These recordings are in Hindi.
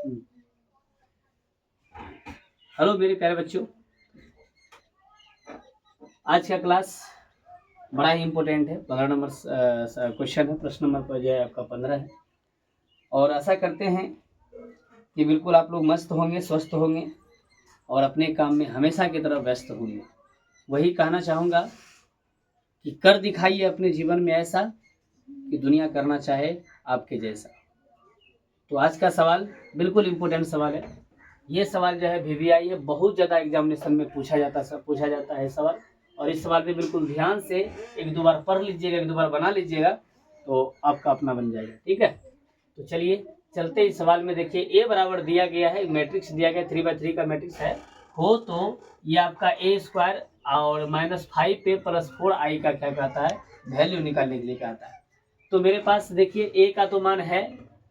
हेलो मेरे प्यारे बच्चों, आज का क्लास बड़ा ही इम्पोर्टेंट है। 15 नंबर क्वेश्चन है, प्रश्न नंबर जो है आपका 15 है। और आशा करते हैं कि बिल्कुल आप लोग मस्त होंगे, स्वस्थ होंगे और अपने काम में हमेशा की तरह व्यस्त होंगे। वही कहना चाहूँगा कि कर दिखाइए अपने जीवन में ऐसा कि दुनिया करना चाहे आपके जैसा। तो आज का सवाल बिल्कुल इम्पोर्टेंट सवाल है। ये सवाल जो है VVI है, बहुत ज़्यादा एग्जामिनेशन में पूछा जाता है सवाल। और इस सवाल पे बिल्कुल ध्यान से एक दो बार पढ़ लीजिएगा, एक दो बार बना लीजिएगा तो आपका अपना बन जाएगा। ठीक है, तो चलिए चलते इस सवाल में। देखिए ए बराबर दिया गया है, मैट्रिक्स दिया गया 3/3 का मैट्रिक्स है हो, तो ये आपका a² और -5 पे +4i का क्या कहता है, वैल्यू निकालने के लिए कहता है। तो मेरे पास देखिए ए का तो मान है,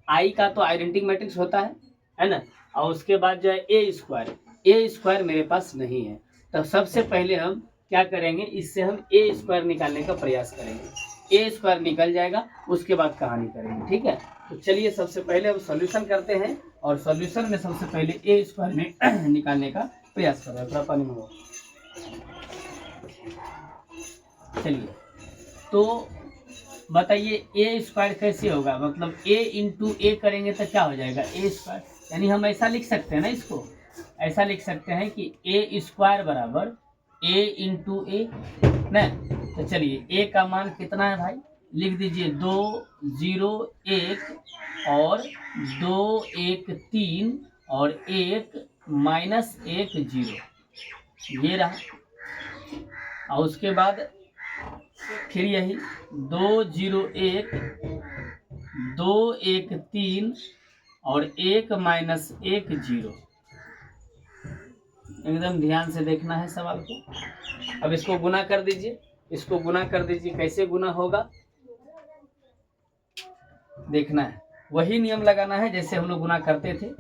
आई का तो आइडेंटिटी मैट्रिक्स होता है ना, और उसके बाद जो है a² मेरे पास नहीं है। तो सबसे पहले हम क्या करेंगे, इससे हम a² निकालने का प्रयास करेंगे। a² निकल जाएगा, उसके बाद कहानी करेंगे। ठीक है, तो चलिए सबसे पहले हम सॉल्यूशन करते हैं और सॉल्यूशन में सबसे पहले a² में निकालने का प्रयास कर रहे हैं। थोड़ा पानी में चलिए, तो बताइए a² कैसे होगा, मतलब a इंटू ए करेंगे तो क्या हो जाएगा a²। यानी हम ऐसा लिख सकते हैं ना, इसको ऐसा लिख सकते हैं कि a² बराबर a इंटू ए ना। तो चलिए a का मान कितना है भाई, लिख दीजिए 2 0 1 और 2 1 3 और 1 -1 0, ये रहा। और उसके बाद फिर यही 2 0 1 2 1 3 और 1 -1 0। एकदम ध्यान से देखना है सवाल को। अब इसको गुना कर दीजिए, इसको गुना कर दीजिए। कैसे गुना होगा देखना है, वही नियम लगाना है जैसे हम लोग गुना करते थे।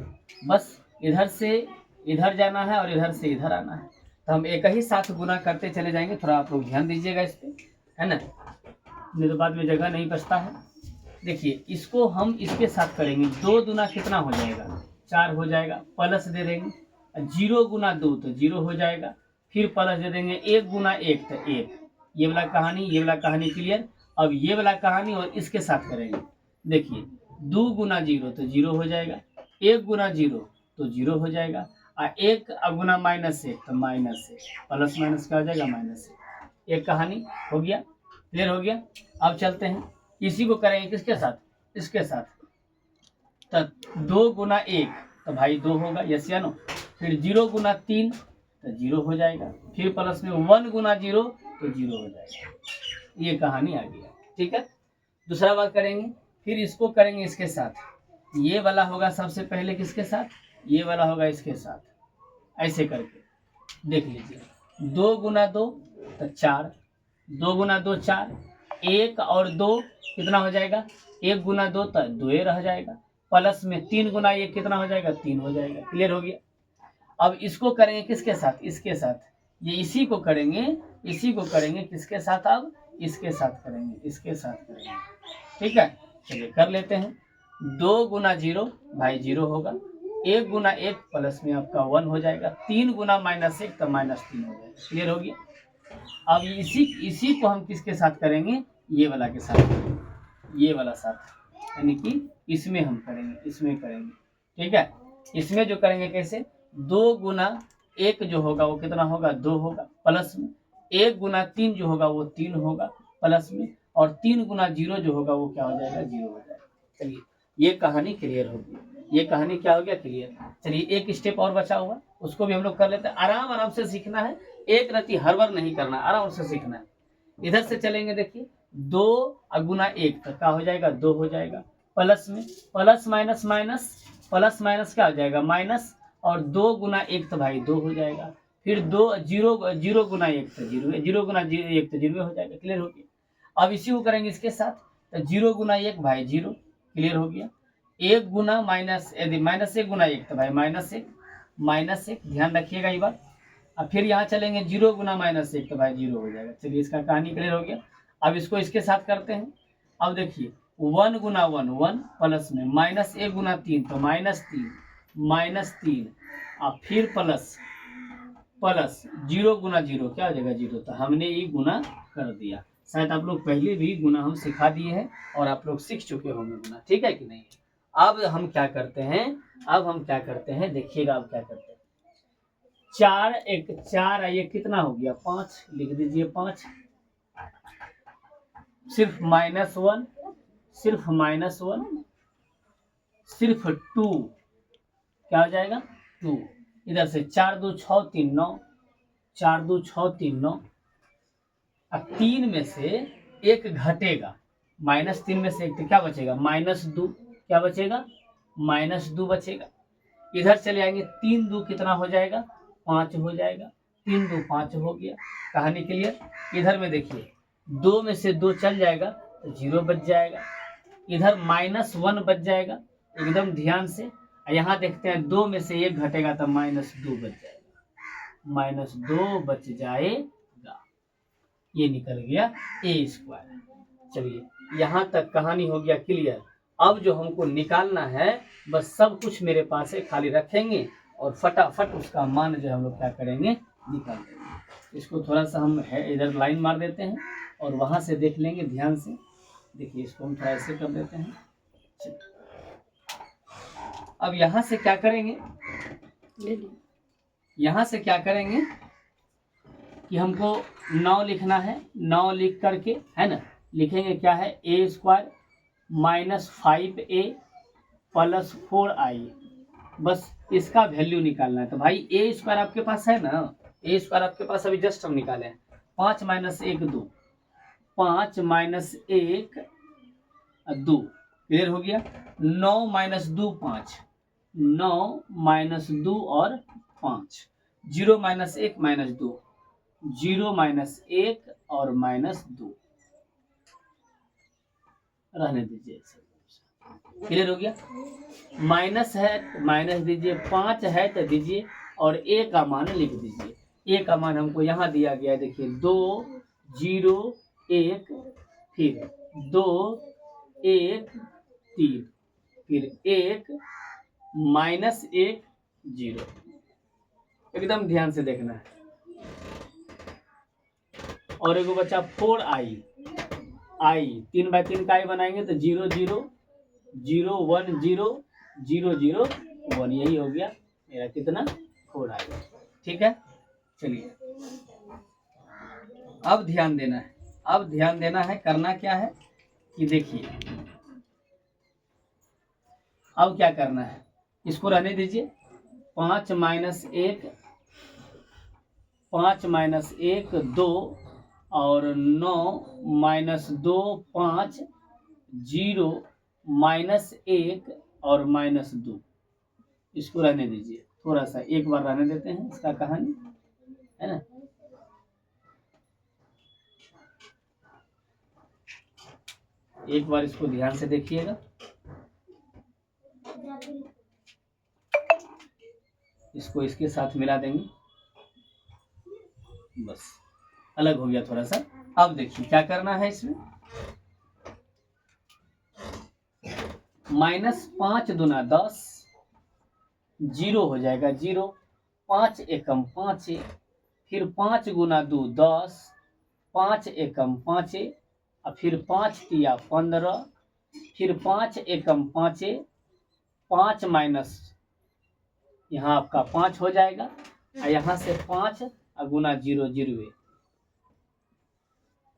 बस इधर से इधर जाना है और इधर से इधर आना है। तो हम एक ही साथ गुना करते चले जाएंगे। थोड़ा आप लोग ध्यान दीजिएगा इस पे, है ना, नहीं तो बाद में जगह नहीं बचता है। देखिए इसको हम इसके साथ करेंगे, 2 दूना कितना हो जाएगा 4 हो जाएगा, प्लस दे देंगे 0 गुना 2 तो 0 हो जाएगा, फिर प्लस दे देंगे 1 गुना 1 तो 1। ये वाला कहानी क्लियर। अब ये वाला कहानी और इसके साथ करेंगे। देखिए 2 गुना 0 तो 0 हो जाएगा, 1 गुना 0 तो 0 हो जाएगा, और 1 गुना -1 तो -1, प्लस माइनस क्या हो जाएगा -1। एक कहानी हो गया, क्लियर हो गया। अब चलते हैं, इसी को करेंगे किसके साथ, इसके साथ। तो 2 गुना 1 तो भाई 2 होगा, यस या नो। फिर 0 गुना 3 तो 0 हो जाएगा, फिर प्लस में 1 गुना 0 तो 0 हो जाएगा। ये कहानी आ गया। ठीक है, दूसरा बात करेंगे, फिर इसको करेंगे इसके साथ। ये वाला होगा सबसे पहले किसके साथ, ये वाला होगा इसके साथ। ऐसे करके देख लीजिए, 2 गुना 2 तो 4, 2 गुना 2 4, 1 और 2 कितना हो जाएगा, 1 गुना 2 तो 2 रह जाएगा, प्लस में 3 गुना 1 कितना हो जाएगा 3 हो जाएगा। क्लियर हो गया। अब इसको करेंगे किसके साथ, इसके साथ। ये इसी को करेंगे किसके साथ, अब इसके साथ करेंगे, इसके साथ करेंगे। ठीक है, चलिए कर लेते हैं। 2 गुना 0 भाई 0 होगा, 1 गुना 1 प्लस में आपका 1 हो जाएगा, 3 गुना -1 तो -3 हो जाएगा। क्लियर हो गया। अब इसी को हम किसके साथ करेंगे, ये वाला के साथ करेंगे, ये वाला साथ, यानी कि इसमें हम करेंगे, इसमें करेंगे। ठीक है, इसमें जो करेंगे कैसे, 2 गुना 1 जो होगा वो कितना होगा 2 होगा, प्लस में 1 गुना 3 जो होगा वो 3 होगा, प्लस में, और 3 गुना 0 जो होगा वो क्या हो जाएगा 0 हो जाएगा। चलिए ये कहानी क्लियर होगी, ये कहानी क्या हो गया क्लियर। चलिए एक स्टेप और बचा हुआ, उसको भी हम लोग कर लेते हैं। आराम से सीखना है, एक रति हड़बड़ नहीं करना, आराम से सीखना है। इधर से चलेंगे, देखिए 2 गुना 1 तो क्या हो जाएगा 2 हो जाएगा, प्लस में plus minus minus, plus minus क्या हो जाएगा माइनस, और 2 गुना 1 तो भाई 2 हो जाएगा, फिर 2 0 गुना 1 तो 0, 0 गुना 1 तो 0 हो जाएगा। क्लियर हो गया। अब इसी को करेंगे इसके साथ, तो 0 गुना 1 भाई 0। क्लियर हो गया। 1 गुना -1 गुना 1 तो भाई -1, ध्यान रखिएगा ये बात। अब फिर यहाँ चलेंगे 0 गुना -1 तो भाई 0 हो जाएगा। चलिए इसका कहानी क्लियर हो गया। अब इसको इसके साथ करते हैं। अब देखिए 1 गुना 1 1, प्लस में -1 गुना 3 तो -3, -3 और फिर प्लस 0 गुना 0 क्या हो जाएगा 0। तो हमने ये गुना कर दिया। शायद आप लोग पहले भी गुना हम सिखा दिए हैं और आप लोग सीख चुके होंगे गुना, ठीक है कि नहीं। अब हम क्या करते हैं, देखिएगा अब क्या करते हैं। 4 1 4 ये कितना हो गया 5, लिख दीजिए 5। सिर्फ -1 सिर्फ 2 क्या हो जाएगा 2। इधर से 4 2 6 3 9, 4 2 6 3 9। अब 3 में से एक घटेगा, -3 में से एक तो क्या बचेगा -2, क्या बचेगा -2 बचेगा। इधर चले आएंगे 3 2 कितना हो जाएगा 5 हो जाएगा, 3 2 5 हो गया। कहानी क्लियर। इधर में देखिए 2 में से 2 चल जाएगा तो 0 बच जाएगा। इधर -1 बच जाएगा, एकदम ध्यान से। यहाँ देखते हैं 2 में से 1 घटेगा तो -2 बच जाएगा, -2 बच जाएगा। ये निकल गया a²। चलिए यहाँ तक कहानी हो गया क्लियर। अब जो हमको निकालना है बस सब कुछ मेरे पास है, खाली रखेंगे और फटाफट उसका मान जो हम लोग क्या करेंगे निकाल देंगे। इसको थोड़ा सा हम है इधर लाइन मार देते हैं और वहां से देख लेंगे ध्यान से। देखिए इसको हम थोड़ा ऐसे कर देते हैं। अब यहाँ से क्या करेंगे, कि हमको 9 लिखना है। 9 लिख करके है ना, लिखेंगे क्या है a² -5a + 4i। बस इसका वैल्यू निकालना है। तो भाई a² आपके पास है ना, a² आपके पास अभी जस्ट हम निकाले हैं। 5 - 1 2, 5 - 1 2 क्लियर हो गया। 9 - 2 5, 9 - 2 और 5, 0 - 1 - 2, 0 - 1 और -2 रहने दीजिए। क्लियर हो गया। माइनस है माइनस दीजिए, 5 है तो दीजिए और a का मान लिख दीजिए। a का मान हमको यहाँ दिया गया, देखिए 2 0 1, फिर 2 1 3, फिर 1 -1 0। एकदम ध्यान से देखना है। और एगो बच्चा 4i, 3/3 का i बनाएंगे तो 0 0 0 1 0 0 0 1, यही हो गया मेरा कितना 4i। ठीक है। चलिए अब ध्यान देना है, करना क्या है कि देखिए अब क्या करना है, इसको रहने दीजिए। 5 - 1 2 और 9 - 2 5, 0 -1 और -2, इसको रहने दीजिए। थोड़ा सा एक बार रहने देते हैं इसका कहानी, है ना। एक बार इसको ध्यान से देखिएगा। इसको इसके साथ मिला देंगे, बस अलग हो गया थोड़ा सा। अब देखिए क्या करना है इसमें। -5 दूना 10, 0 हो जाएगा 0, 5 एकम 5, फिर 5 गुना 2 10, 5 एकम 5, और फिर 5 तिया 15, फिर 5 एकम 5, 5 माइनस यहाँ आपका 5 हो जाएगा, और यहाँ से 5 गुना 0 0,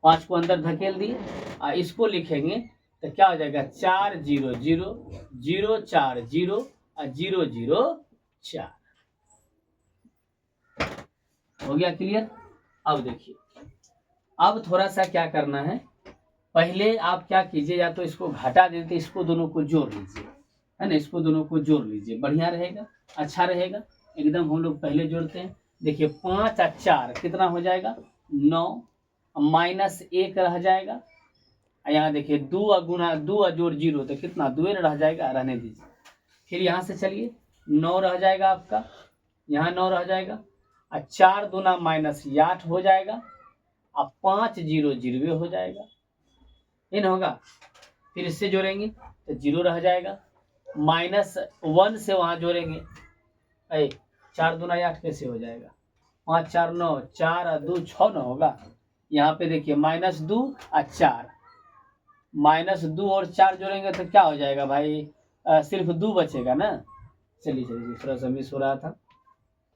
5 को अंदर धकेल दिए और इसको लिखेंगे तो क्या हो जाएगा 4 0 0 0 4 0 और 0 0 4। हो गया क्लियर। अब देखिए अब थोड़ा सा क्या करना है, पहले आप क्या कीजिए, या तो इसको घटा देते, इसको दोनों को जोड़ लीजिए, है ना। इसको दोनों को जोड़ लीजिए, बढ़िया रहेगा, अच्छा रहेगा एकदम। हम लोग पहले जोड़ते हैं। देखिए 5 और 4 कितना हो जाएगा 9, -1 रह जाएगा। यहाँ देखिए 2 गुना 2 जोड़ 0 तो कितना 2 रह जाएगा, रहने दीजिए। फिर यहाँ से चलिए 9 रह जाएगा आपका, यहाँ 9 रह जाएगा, और 4 दूना -8 हो जाएगा, और 5 0 0 हो जाएगा, ये ना होगा। फिर इससे जोड़ेंगे तो 0 रह जाएगा, -1 से वहाँ जोड़ेंगे, 4 दूना 8 कैसे हो जाएगा, 5 4 9, 4 और 2 6 न होगा। यहाँ पे देखिए -2 और 4, -2 और 4 जोड़ेंगे तो क्या हो जाएगा भाई, सिर्फ 2 बचेगा ना। चलिए थोड़ा सा मिस हो रहा था,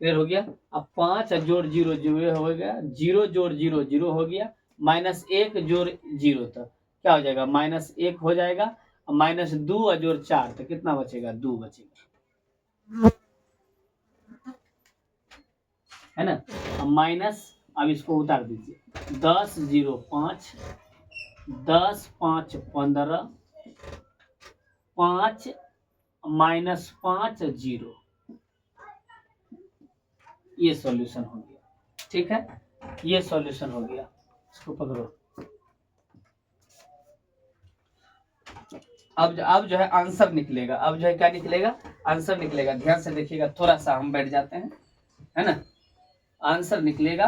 क्लियर हो गया। अब 5 जोड़ 0 0 हो गया, 0 जोड़ 0 0 हो गया, -1 जोड़ 0 तो क्या हो जाएगा, -1 हो जाएगा, -2 और जोड़ 4 तो कितना बचेगा, 2 बचेगा, है ना। अब इसको उतार दीजिए, 10 0 5, 10 5 15, 5 -5 0, ये सॉल्यूशन हो गया, ठीक है, ये सॉल्यूशन हो गया। इसको पकड़ो। अब जो है आंसर निकलेगा, अब जो है क्या निकलेगा, आंसर निकलेगा। ध्यान से देखिएगा, थोड़ा सा हम बैठ जाते हैं, है ना। आंसर निकलेगा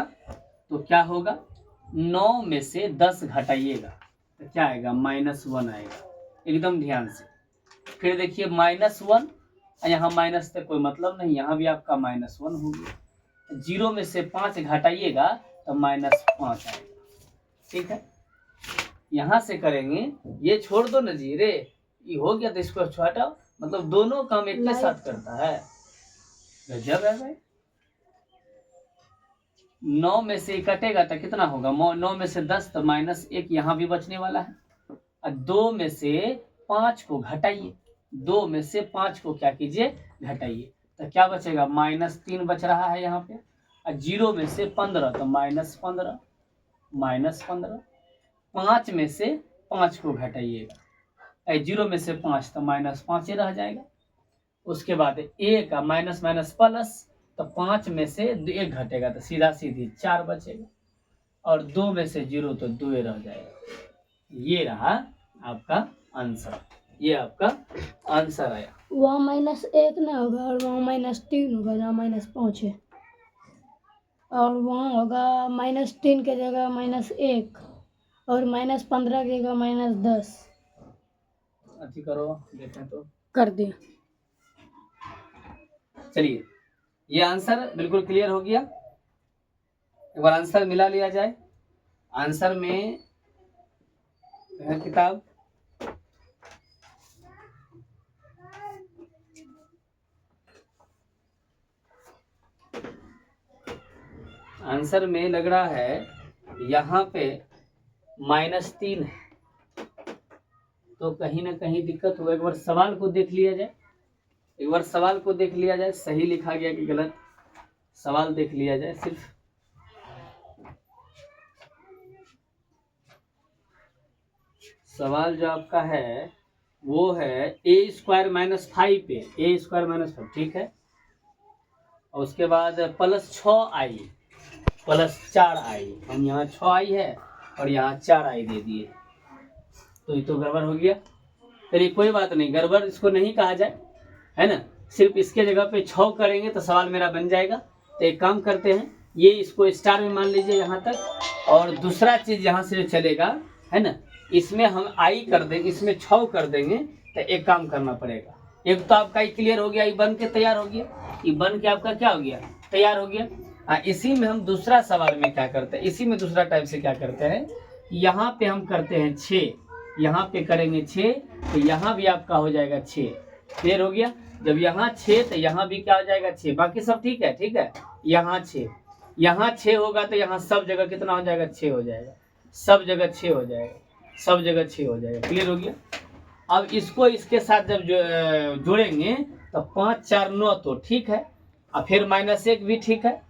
तो क्या होगा, 9 में से 10 घटाइएगा तो क्या आएगा, -1 आएगा, एकदम ध्यान से। फिर देखिए -1, यहाँ माइनस से कोई मतलब नहीं, यहाँ भी आपका -1 हो गया। 0 में से 5 घटाइएगा तो -5 आएगा, ठीक है। यहाँ से करेंगे, ये छोड़ दो ना जी, रे ये हो गया तो इसको हटाओ, मतलब दोनों काम एक के साथ करता है, गजब है भाई। 9 में से कटेगा तो कितना होगा, 9 में से 10 तो -1 यहाँ भी बचने वाला है, और 2 में से 5 को घटाइए, 2 में से 5 को क्या कीजिए, घटाइए तो क्या बचेगा, -3 बच रहा है यहाँ पे, और 0 में से 15 तो -15, 5 में से 5 को घटाइएगा, 0 में से 5 तो -5 ही रह जाएगा। उसके बाद 1 का माइनस माइनस प्लस, तो 5 में से 1 घटेगा तो सीधा सीधी 4 बचेगा, और 2 में से 0 तो 2 रह जाएगा। ये रहा आपका आंसर, ये आपका आंसर आया। वहाँ -1 ना होगा और वहाँ -3 होगा, जहाँ -5 है, और वहाँ होगा -3 की जगह -1 और -15 की जगह -10। अच्छी करो, देखें तो कर दिया। चलिए, ये आंसर बिल्कुल क्लियर हो गया। एक बार आंसर मिला लिया जाए। आंसर में है किताब, आंसर में लग रहा है यहाँ पे -3 है, तो कहीं ना कहीं दिक्कत होगा। एक बार सवाल को देख लिया जाए, एक बार सवाल को देख लिया जाए, सही लिखा गया कि गलत, सवाल देख लिया जाए सिर्फ। सवाल जो आपका है वो है a² -5 पे, a² -5, ठीक है। और उसके बाद +6i +4i, हम यहाँ 6i है और यहाँ 4i दे दिए, तो ये तो गड़बड़ हो गया। चलिए कोई बात नहीं, गड़बड़ इसको नहीं कहा जाए, है ना। सिर्फ इसके जगह पे 6 करेंगे तो सवाल मेरा बन जाएगा। तो एक काम करते हैं, ये इसको स्टार में मान लीजिए यहाँ तक, और दूसरा चीज यहाँ से जो चलेगा, है ना, इसमें हम आई कर देंगे, इसमें 6 कर देंगे। तो एक काम करना पड़ेगा, एक तो आपका ही क्लियर हो गया, ये बन के तैयार हो गया, ये बन के आपका क्या हो गया, तैयार हो गया। इसी में हम दूसरा सवाल में क्या करते हैं, इसी में दूसरा टाइप से क्या करते हैं, यहाँ पे हम करते हैं 6, यहाँ पे करेंगे 6, तो यहाँ भी आपका हो जाएगा 6, क्लियर हो गया। जब यहाँ 6 तो यहाँ भी क्या हो जाएगा 6, बाकी सब ठीक है, ठीक है। यहाँ 6, यहाँ 6 होगा तो यहाँ सब जगह कितना हो जाएगा, 6 हो जाएगा, सब जगह 6 हो जाएगा, सब जगह 6 हो जाएगा, क्लियर हो गया। अब इसको इसके साथ जब जोड़ेंगे तो 5 4 9 तो ठीक है, और फिर -1 भी ठीक है,